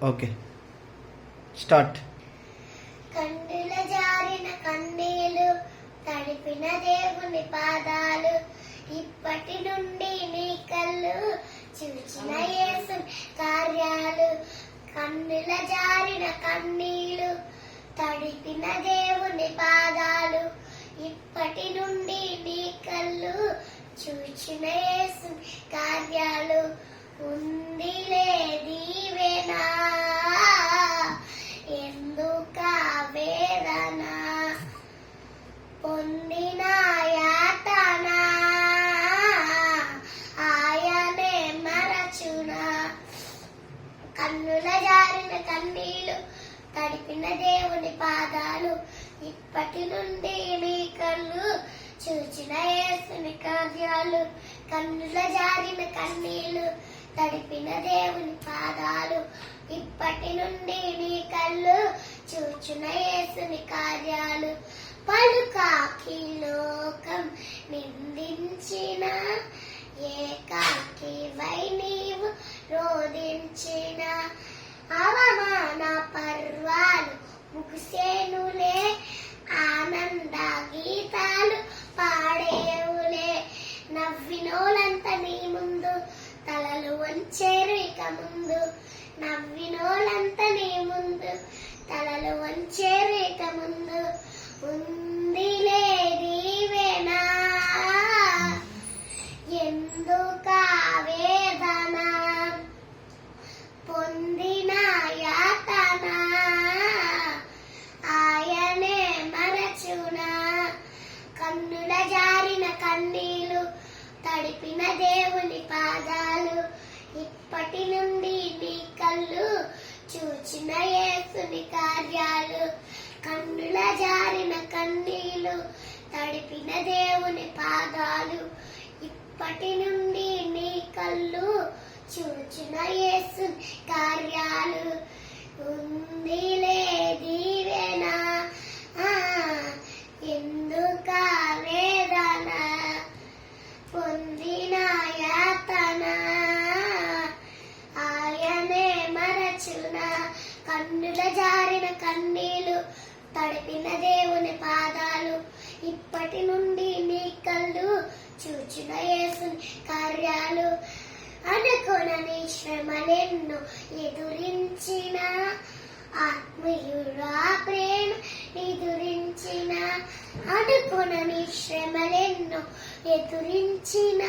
Okay, start. కన్నుల జారిన కన్నీలు, తడిపిన దేవుని పాదాలు, ఇప్పటి నుండి నీ కళ్ళు చూచిన యేసు కార్యాలు. కన్నుల జారిన కన్నీలు, తడిపిన దేవుని పాదాలు, ఇప్పటి నుండి నీ కళ్ళు చూచిన యేసు కార్యాలు. ఉందిలే దీవెనా, ఎందుక వేదన, పొందిన యాతన ఆయనే మరచునా. కన్నుల జారిన కన్నీలు, తడిపిన దేవుని పాదాలు, ఇప్పటి నుండి నీ కళ్ళు చూచిన యేసుని కార్యాలు. కన్నుల జారిన కన్నీలు, తడిపిన దేవుని పాదాలు, ఇప్పటి నుండి నీ కళ్ళు చూచిన యేసుని కార్యాలు. పలుకాకి లోకం నిందించిన, ఏకాకి వై నీవు రోధించిన, అవమాన పర్వాలు ముగిసేనులే, ఆనంద గీతాలు పాడేవులే. నవ్వినోలంతా నీ ముందు తలలు వంచేరు ఇక ముందు, నవ్వినోలంతా నీ ముందు తలలు వంచేరు ఇక ముందు. ఉందిలే దీవెనా, ఎందుక వేదన, పొందిన యాతన ఆయనే మరచునా. కన్నుల జారిన కన్నీలు, తడిపిన దేవుని పాదాలు, ఇప్పటి నుండి నీ కళ్ళు చూచిన యేసుని కార్యాలు. కన్నుల జారిన కన్నీలు, తడిపిన దేవుని పాదాలు, ఇప్పటి నుండి నీ కళ్ళు చూచిన యేసుని కార్యాలు. ఉందిలే దీవెనా, ఎందుక వేదన, పొందిన యాతన ఆయనే మరచునా. కన్నుల జారిన కన్నీలు, తడిపిన దేవుని పాదాలు, ఇప్పటి నుండి నీ కళ్ళు చూచిన యేసుని కార్యాలు. అనుకొనని శ్రమలెన్నో ఎదురించిన, ఆత్మీయుడా ప్రేమ నిదురించిన, అనుకొనని శ్రమలెన్నో ఎదురించిన,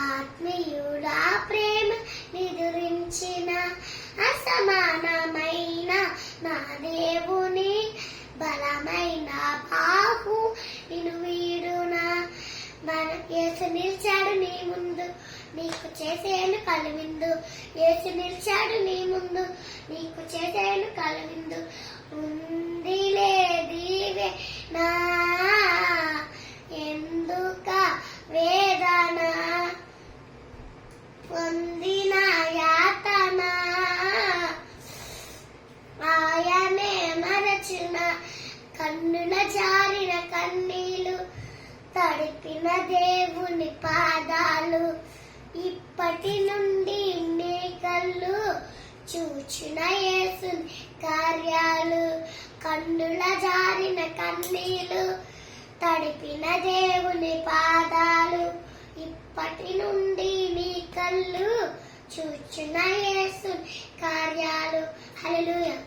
ఆత్మీయుడా ప్రేమ నిదురించిన, అసమానమైన నా దేవుని బలమైన బాహు నిన్ను వీడునా. మన యేసు నిలిచాడు నీ ముందు, నీకు చేసేను కలువిందు. యేసు నిలిచాడు నీ ముందు, నీకు చేసేను కలువిందు. ఉందిలే దీవెనా, ఎందుక వేదన, పొందిన యాతన ఆయనే మరచున. కన్నుల జారిన కన్నీలు, తడిపిన దేవుని పాదాలు, ఇప్పటి నుండి నీ కళ్ళు చూచిన యేసుని కార్యాలు. కన్నుల జారిన కన్నీలు, తడిపిన దేవుని పాదాలు, ఇప్పటి నుండి నీ కళ్ళు చూచిన యేసుని కార్యాలు. హల్లెలూయా.